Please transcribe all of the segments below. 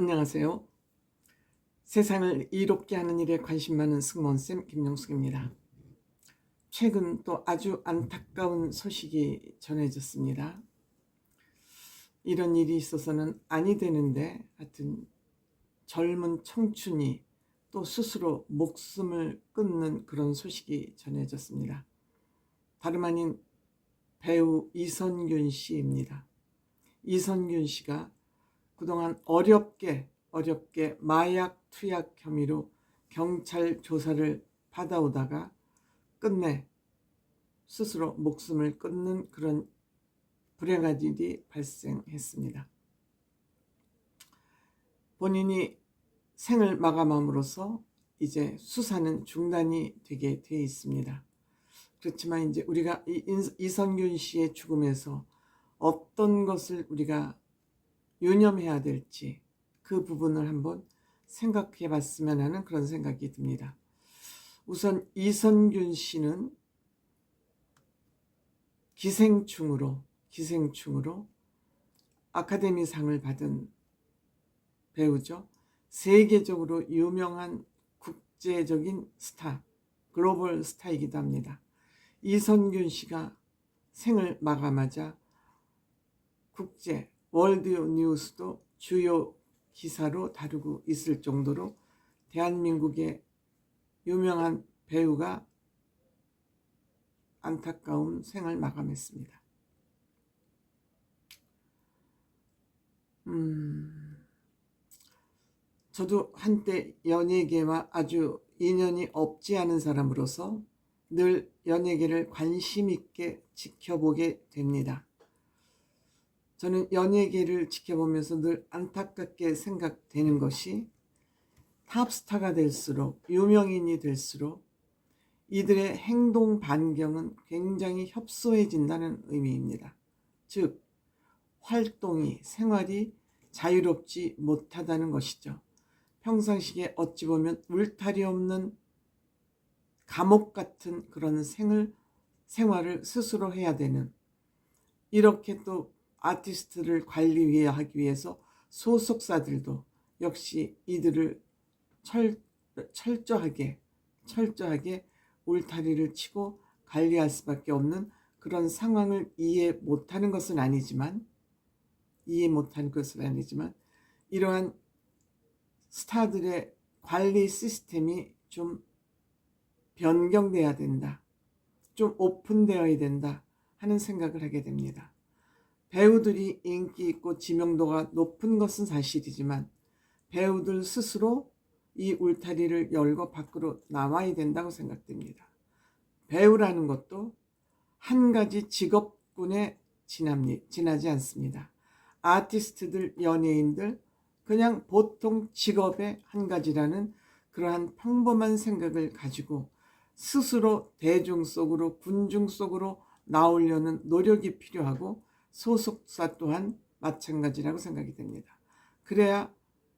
안녕하세요. 세상을 이롭게 하는 일에 관심 많은 승무원쌤 김영숙입니다. 최근 또 아주 안타까운 소식이 전해졌습니다. 이런 일이 있어서는 아니 되는데 하여튼 젊은 청춘이 또 스스로 목숨을 끊는 그런 소식이 전해졌습니다. 다름 아닌 배우 이선균 씨입니다. 이선균 씨가 그동안 어렵게 마약 투약 혐의로 경찰 조사를 받아오다가 끝내 스스로 목숨을 끊는 그런 불행한 일이 발생했습니다. 본인이 생을 마감함으로써 이제 수사는 중단이 되게 돼 있습니다. 그렇지만 이제 우리가 이선균 씨의 죽음에서 어떤 것을 우리가 유념해야 될지 그 부분을 한번 생각해 봤으면 하는 그런 생각이 듭니다. 우선 이선균 씨는 기생충으로 아카데미상을 받은 배우죠. 세계적으로 유명한 국제적인 스타, 글로벌 스타이기도 합니다. 이선균 씨가 생을 마감하자 국제 월드 뉴스도 주요 기사로 다루고 있을 정도로 대한민국의 유명한 배우가 안타까운 생을 마감했습니다. 저도 한때 연예계와 아주 인연이 없지 않은 사람으로서 늘 연예계를 관심 있게 지켜보게 됩니다. 저는 연예계를 지켜보면서 늘 안타깝게 생각되는 것이 탑스타가 될수록, 유명인이 될수록 이들의 행동 반경은 굉장히 협소해진다는 의미입니다. 즉, 활동이, 생활이 자유롭지 못하다는 것이죠. 평상시에 어찌 보면 울타리 없는 감옥 같은 그런 생활을 스스로 해야 되는, 이렇게 또 아티스트를 관리하기 위해서 소속사들도 역시 이들을 철저하게 울타리를 치고 관리할 수밖에 없는 그런 상황을 이해 못하는 것은 아니지만 이러한 스타들의 관리 시스템이 좀 변경돼야 된다, 좀 오픈되어야 된다 하는 생각을 하게 됩니다. 배우들이 인기 있고 지명도가 높은 것은 사실이지만 배우들 스스로 이 울타리를 열고 밖으로 나와야 된다고 생각됩니다. 배우라는 것도 한 가지 직업군에 지나지 않습니다. 아티스트들, 연예인들 그냥 보통 직업의 한 가지라는 그러한 평범한 생각을 가지고 스스로 대중 속으로, 군중 속으로 나오려는 노력이 필요하고 소속사 또한 마찬가지라고 생각이 됩니다. 그래야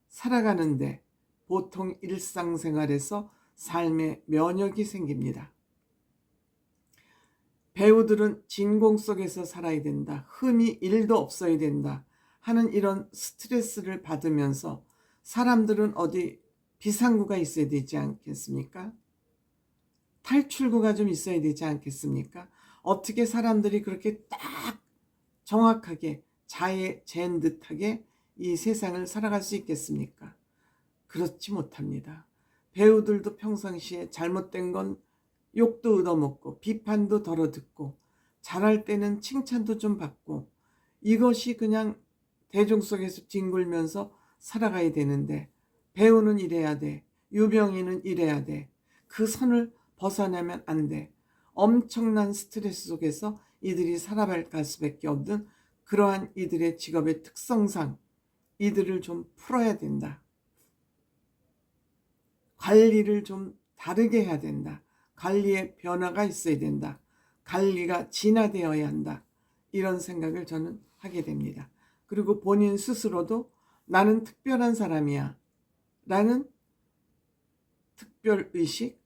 살아가는데 보통 일상생활에서 삶의 면역이 생깁니다. 배우들은 진공 속에서 살아야 된다, 흠이 1도 없어야 된다 하는 이런 스트레스를 받으면서 사람들은 어디 비상구가 있어야 되지 않겠습니까? 탈출구가 좀 있어야 되지 않겠습니까? 어떻게 사람들이 그렇게 딱 정확하게 자에 잰 듯하게 이 세상을 살아갈 수 있겠습니까? 그렇지 못합니다. 배우들도 평상시에 잘못된 건 욕도 얻어먹고 비판도 덜어듣고 잘할 때는 칭찬도 좀 받고 이것이 그냥 대중 속에서 뒹굴면서 살아가야 되는데 배우는 이래야 돼, 유명인은 이래야 돼, 그 선을 벗어나면 안 돼. 엄청난 스트레스 속에서 이들이 살아갈 수밖에 없는 그러한 이들의 직업의 특성상 이들을 좀 풀어야 된다. 관리를 좀 다르게 해야 된다. 관리의 변화가 있어야 된다. 관리가 진화되어야 한다. 이런 생각을 저는 하게 됩니다. 그리고 본인 스스로도 나는 특별한 사람이야 라는 특별의식,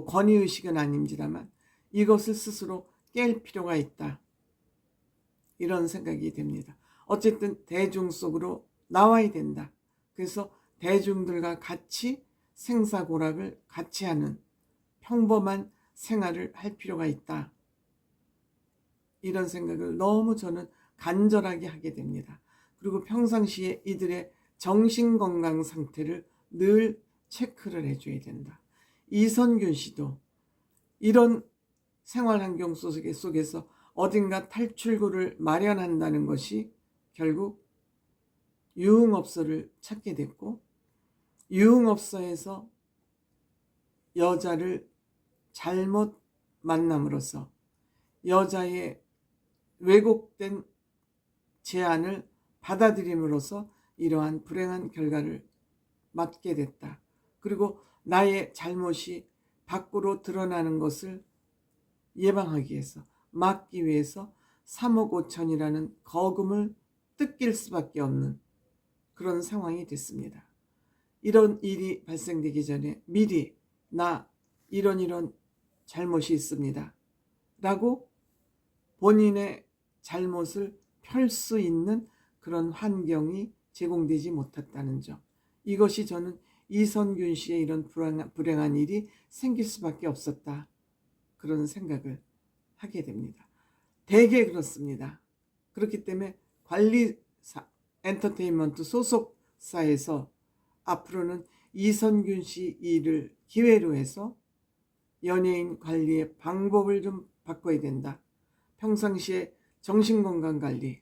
권위의식은 아닙니다만 이것을 스스로 깰 필요가 있다, 이런 생각이 됩니다. 어쨌든 대중 속으로 나와야 된다. 그래서 대중들과 같이 생사고락을 같이 하는 평범한 생활을 할 필요가 있다. 이런 생각을 너무 저는 간절하게 하게 됩니다. 그리고 평상시에 이들의 정신건강 상태를 늘 체크를 해줘야 된다. 이선균 씨도 이런 생활환경 속에서 어딘가 탈출구를 마련한다는 것이 결국 유흥업소를 찾게 됐고, 유흥업소에서 여자를 잘못 만남으로써 여자의 왜곡된 제안을 받아들임으로써 이러한 불행한 결과를 맞게 됐다. 그리고 나의 잘못이 밖으로 드러나는 것을 예방하기 위해서, 막기 위해서 3억 5천이라는 거금을 뜯길 수밖에 없는 그런 상황이 됐습니다. 이런 일이 발생되기 전에 미리 나 이런 잘못이 있습니다 라고 본인의 잘못을 펼 수 있는 그런 환경이 제공되지 못했다는 점, 이것이 저는 이선균 씨의 이런 불행한 일이 생길 수밖에 없었다, 그런 생각을 하게 됩니다. 대개 그렇습니다. 그렇기 때문에 관리사, 엔터테인먼트 소속사에서 앞으로는 이선균 씨 일을 기회로 해서 연예인 관리의 방법을 좀 바꿔야 된다. 평상시에 정신건강관리,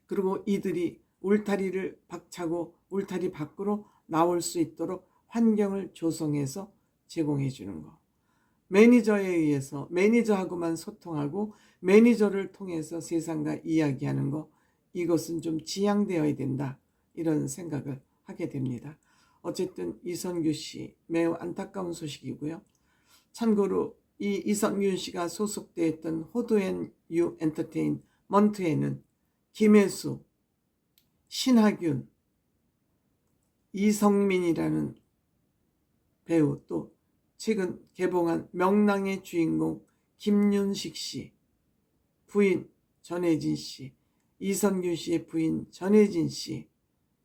그리고 이들이 울타리를 박차고 울타리 밖으로 나올 수 있도록 환경을 조성해서 제공해 주는 거. 매니저에 의해서 매니저하고만 소통하고 매니저를 통해서 세상과 이야기하는 거, 이것은 좀 지양되어야 된다, 이런 생각을 하게 됩니다. 어쨌든 이선균 씨 매우 안타까운 소식이고요. 참고로 이 이선균 씨가 소속되어 있던 호두앤유 엔터테인먼트에는 김혜수, 신하균, 이성민이라는 배우, 또 최근 개봉한 명랑의 주인공 김윤식 씨, 부인 전혜진 씨, 이선균 씨의 부인 전혜진 씨,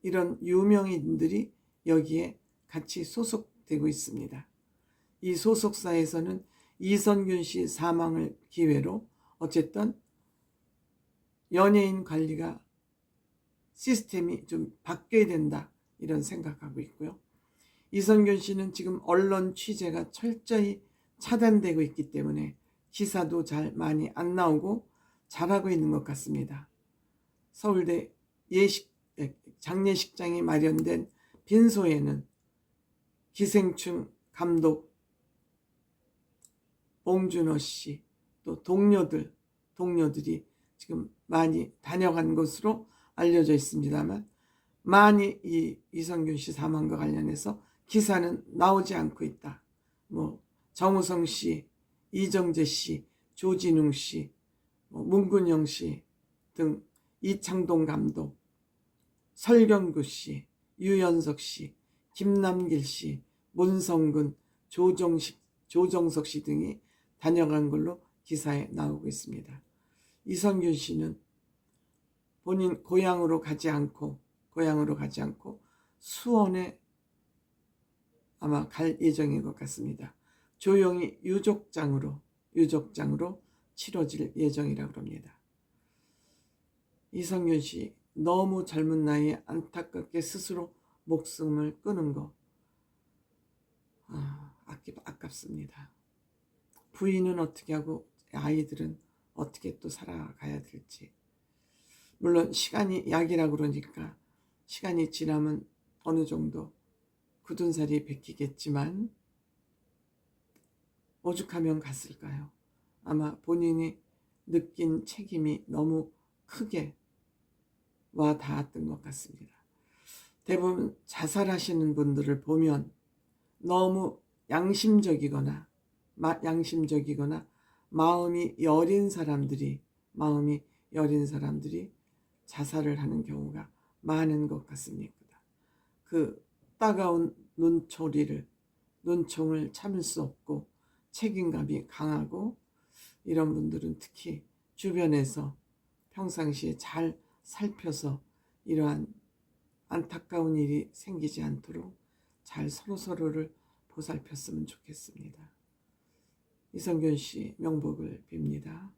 이런 유명인들이 여기에 같이 소속되고 있습니다. 이 소속사에서는 이선균 씨 사망을 기회로 어쨌든 연예인 관리가 시스템이 좀 바뀌어야 된다, 이런 생각하고 있고요. 이선균 씨는 지금 언론 취재가 철저히 차단되고 있기 때문에 기사도 잘 많이 안 나오고 잘하고 있는 것 같습니다. 서울대 장례식장이 마련된 빈소에는 기생충 감독 봉준호 씨, 또 동료들이 지금 많이 다녀간 것으로 알려져 있습니다만, 많이 이 이선균 씨 사망과 관련해서 기사는 나오지 않고 있다. 정우성 씨, 이정재 씨, 조진웅 씨, 문근영 씨 등, 이창동 감독, 설경구 씨, 유연석 씨, 김남길 씨, 문성근, 조정석 씨 등이 다녀간 걸로 기사에 나오고 있습니다. 이선균 씨는 본인 고향으로 가지 않고 수원에 아마 갈 예정인 것 같습니다. 조용히 유족장으로 치러질 예정이라고 합니다. 이선균 씨 너무 젊은 나이에 안타깝게 스스로 목숨을 끊은 거 아깝습니다. 부인은 어떻게 하고 아이들은 어떻게 또 살아가야 될지. 물론 시간이 약이라고 그러니까 시간이 지나면 어느 정도 굳은 살이 벗기겠지만 오죽하면 갔을까요? 아마 본인이 느낀 책임이 너무 크게 와 닿았던 것 같습니다. 대부분 자살하시는 분들을 보면 너무 양심적이거나 마음이 여린 사람들이 자살을 하는 경우가 많은 것 같습니다. 그 따가운 눈총을 참을 수 없고 책임감이 강하고, 이런 분들은 특히 주변에서 평상시에 잘 살펴서 이러한 안타까운 일이 생기지 않도록 잘 서로서로를 보살폈으면 좋겠습니다. 이성균 씨 명복을 빕니다.